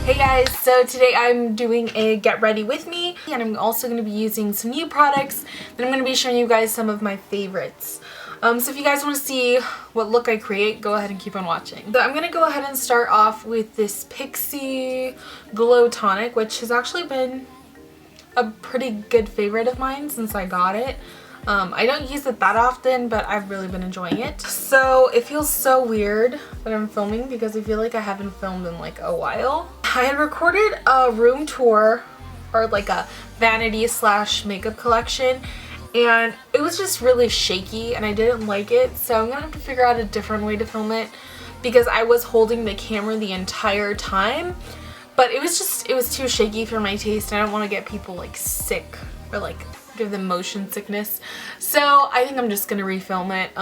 Hey guys, so today I'm doing a get ready with me, and I'm also going to be using some new products that I'm going to be showing you guys some of my favorites. So if you guys want to see what look I create, go ahead and keep on watching. So I'm going to go ahead and start off with this Pixie Glow Tonic, which has actually been a pretty good favorite of mine since I got it. I don't use it that often, but I've really been enjoying it. So it feels so weird that I'm filming because I feel like I haven't filmed in like a while. I had recorded a room tour, or like a vanity slash makeup collection, and it was just really shaky and I didn't like it. So I'm gonna have to figure out a different way to film it because I was holding the camera the entire time, but it was too shaky for my taste, and I don't want to get people like sick or like give them motion sickness. So I think I'm just gonna refilm it.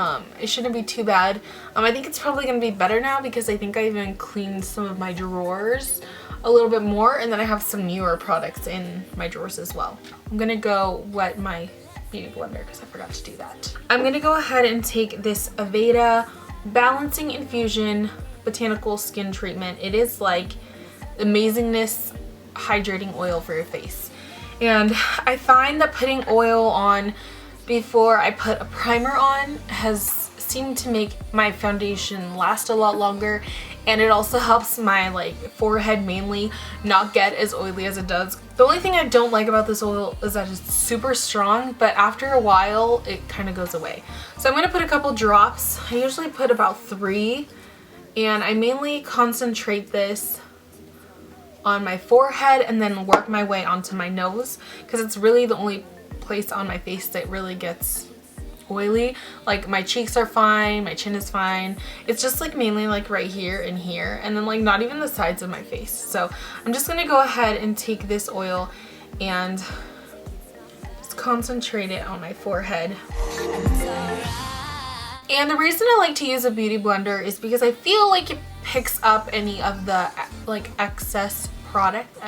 It shouldn't be too bad. I think it's probably gonna be better now because I think I even cleaned some of my drawers a little bit more, and then I have some newer products in my drawers as well. I'm gonna go wet my beauty blender because I forgot to do that. I'm gonna go ahead and take this Aveda Balancing Infusion Botanical Skin Treatment. It is like amazingness hydrating oil for your face. And I find that putting oil on before I put a primer on has seemed to make my foundation last a lot longer, and it also helps my like forehead mainly not get as oily as it does. The only thing I don't like about this oil is that it's super strong, but after a while it kind of goes away. So I'm going to put a couple drops. I usually put about 3, and I mainly concentrate this on my forehead and then work my way onto my nose because it's really the only place on my face that really gets oily. Like my cheeks are fine, my chin is fine. It's just like mainly like right here and here, and then like not even the sides of my face. So I'm just gonna go ahead and take this oil and just concentrate it on my forehead. And the reason I like to use a beauty blender is because I feel like it picks up any of the like excess product,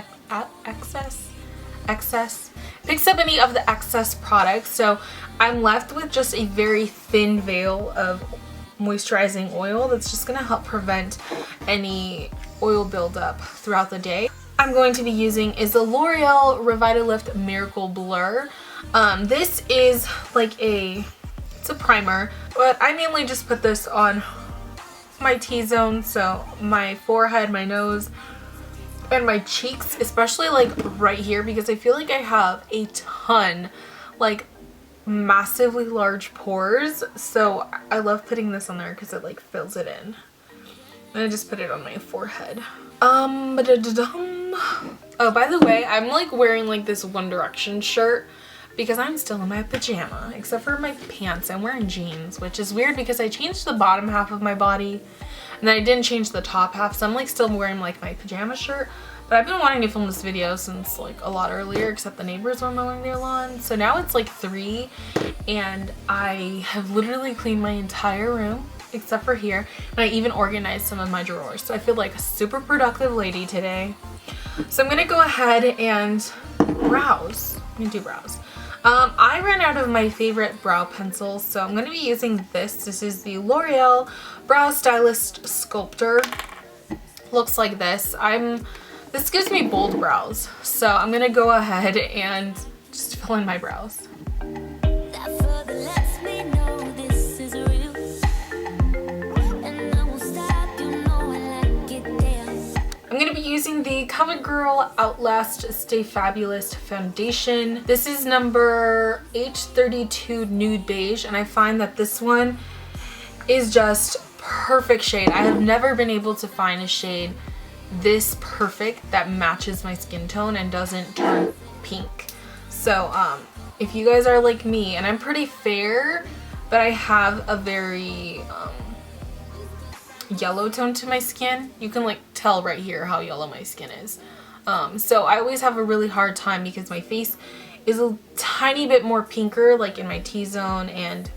picks up any of the excess product, so I'm left with just a very thin veil of moisturizing oil that's just gonna help prevent any oil buildup throughout the day. I'm going to be using is the L'Oreal Revitalift Miracle Blur. This is like it's a primer, but I mainly just put this on my T-zone, so my forehead, my nose, and my cheeks, especially like right here, because I feel like I have a ton, like massively large pores, so I love putting this on there because it like fills it in. And I just put it on my forehead. Oh, by the way, I'm like wearing like this One Direction shirt because I'm still in my pajama, except for my pants. I'm wearing jeans, which is weird because I changed the bottom half of my body and then I didn't change the top half, so I'm like still wearing like my pajama shirt. But I've been wanting to film this video since like a lot earlier, except the neighbors were mowing their lawn. So now it's like 3 and I have literally cleaned my entire room except for here, and I even organized some of my drawers. So I feel like a super productive lady today. So I'm gonna go ahead and browse. I'm gonna do brows. I ran out of my favorite brow pencils, so I'm going to be using this. This is the L'Oreal Brow Stylist Sculptor. Looks like this. This gives me bold brows, so I'm going to go ahead and just fill in my brows. I'm going to be using the CoverGirl Outlast Stay Fabulous Foundation. This is number H32 Nude Beige, and I find that this one is just perfect shade. I have never been able to find a shade this perfect that matches my skin tone and doesn't turn pink. So if you guys are like me, and I'm pretty fair, but I have a very yellow tone to my skin. You can like tell right here how yellow my skin is. So I always have a really hard time because my face is a tiny bit more pinker, like in my T-zone and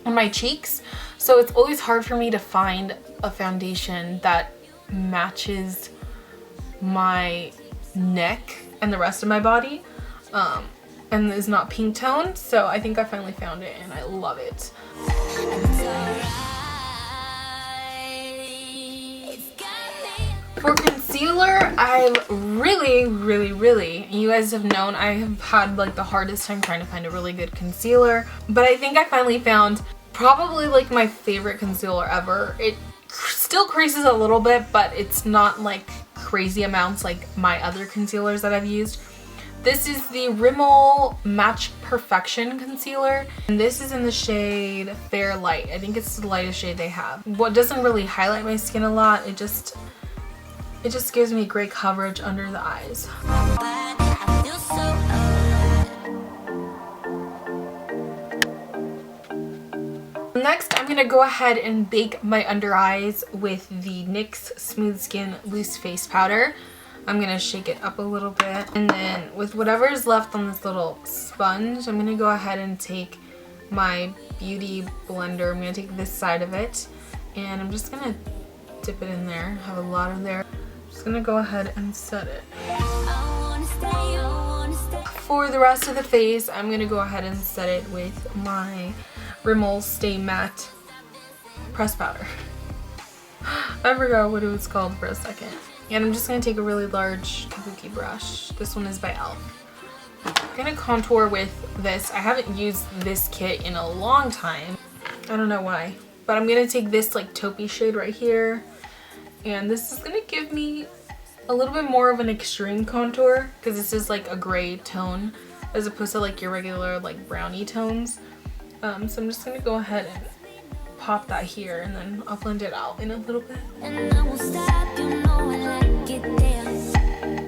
on my cheeks. So it's always hard for me to find a foundation that matches my neck and the rest of my body and is not pink toned. So I think I finally found it and I love it. For concealer, I I've really, you guys have known I have had like the hardest time trying to find a really good concealer, but I think I finally found probably like my favorite concealer ever. It still creases a little bit, but it's not like crazy amounts like my other concealers that I've used. This is the Rimmel Match Perfection concealer, and this is in the shade Fair Light. I think it's the lightest shade they have. What doesn't really highlight my skin a lot, it just gives me great coverage under the eyes. Next, I'm gonna go ahead and bake my under eyes with the NYX Smooth Skin Loose Face Powder. I'm gonna shake it up a little bit, and then with whatever is left on this little sponge, I'm gonna go ahead and take my beauty blender. I'm gonna take this side of it, and I'm just gonna dip it in there. I have a lot of there. I'm just gonna go ahead and set it. For the rest of the face, I'm gonna go ahead and set it with my Rimmel Stay Matte Press Powder. I forgot what it was called for a second. And I'm just going to take a really large kabuki brush. This one is by e.l.f. I'm going to contour with this. I haven't used this kit in a long time. I don't know why. But I'm going to take this like taupey shade right here. And this is going to give me a little bit more of an extreme contour, because this is like a gray tone as opposed to like your regular like brownie tones. So I'm just going to go ahead and pop that here, and then I'll blend it out in a little bit.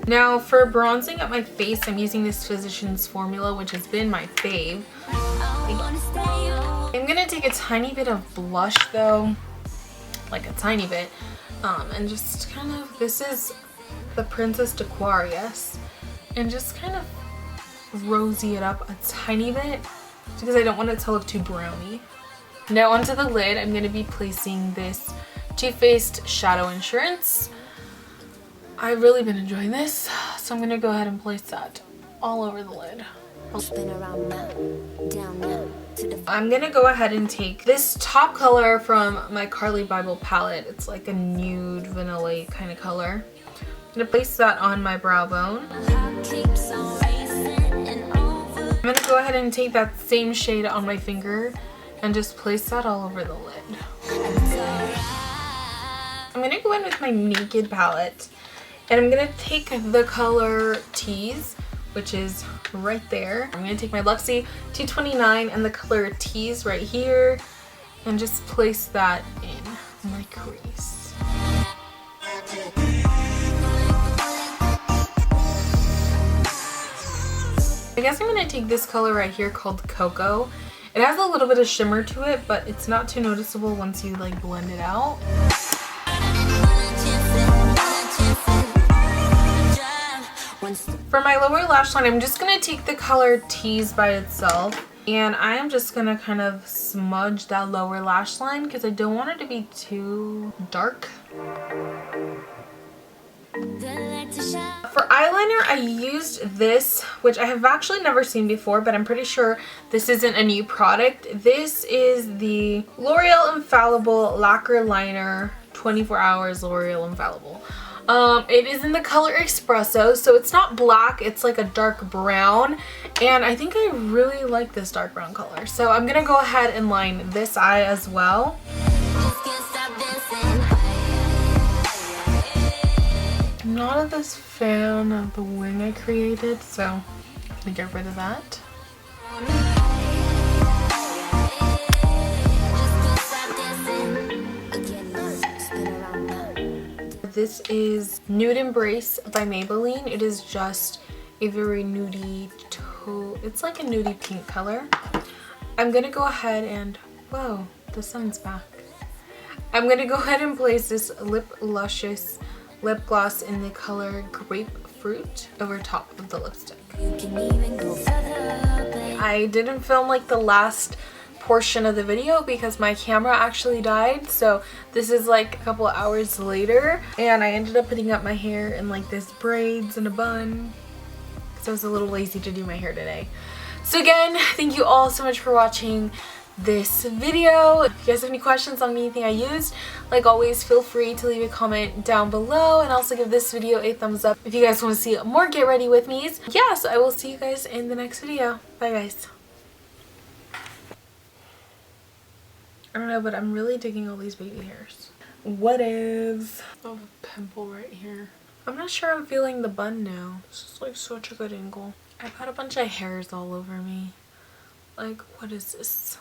Now for bronzing up my face, I'm using this Physicians Formula, which has been my fave. I'm gonna take a tiny bit of blush though, like a tiny bit, and just kind of, this is the Princess d'Aquarius, and just kind of rosy it up a tiny bit because I don't want it to look too browny. Now onto the lid, I'm going to be placing this Too Faced Shadow Insurance. I've really been enjoying this, so I'm going to go ahead and place that all over the lid. I'm going to go ahead and take this top color from my Carly Bible palette. It's like a nude vanilla kind of color. I'm going to place that on my brow bone. I'm going to go ahead and take that same shade on my finger and just place that all over the lid. I'm going to go in with my Naked palette, and I'm going to take the color Tease, which is right there. I'm going to take my Luxie 229 and the color Tease right here, and just place that in my crease. I guess I'm going to take this color right here called Xoxo. It has a little bit of shimmer to it, but it's not too noticeable once you like blend it out. For my lower lash line, I'm just going to take the color Tease by itself, and I am just going to kind of smudge that lower lash line because I don't want it to be too dark. For eyeliner, I used this, which I have actually never seen before, but I'm pretty sure this isn't a new product. This is the L'Oreal Infallible Lacquer Liner 24 Hours L'Oreal Infallible. It is in the color Espresso, so it's not black, it's like a dark brown, and I think I really like this dark brown color. So I'm gonna go ahead and line this eye as well. I'm not a this fan of the wing I created, so I'm gonna get rid of that. This is Nude Embrace by Maybelline. It is just a very nudie it's like a nudie pink color. I'm gonna go ahead and, whoa, the sun's back. I'm gonna go ahead and place this Lip Luscious lip gloss in the color Grapefruit over top of the lipstick. I didn't film like the last portion of the video because my camera actually died, so this is like a couple hours later, and I ended up putting up my hair in like this braids and a bun because I was a little lazy to do my hair today. So again, thank you all so much for watching. this video. If you guys have any questions on anything I used, like always, feel free to leave a comment down below, and also give this video a thumbs up if you guys want to see more get ready with me's. Yeah, so I will see you guys in the next video. Bye guys. I don't know, but I'm really digging all these baby hairs. What is? I have a pimple right here. I'm not sure I'm feeling the bun now. This is like such a good angle. I've got a bunch of hairs all over me. Like, what is this?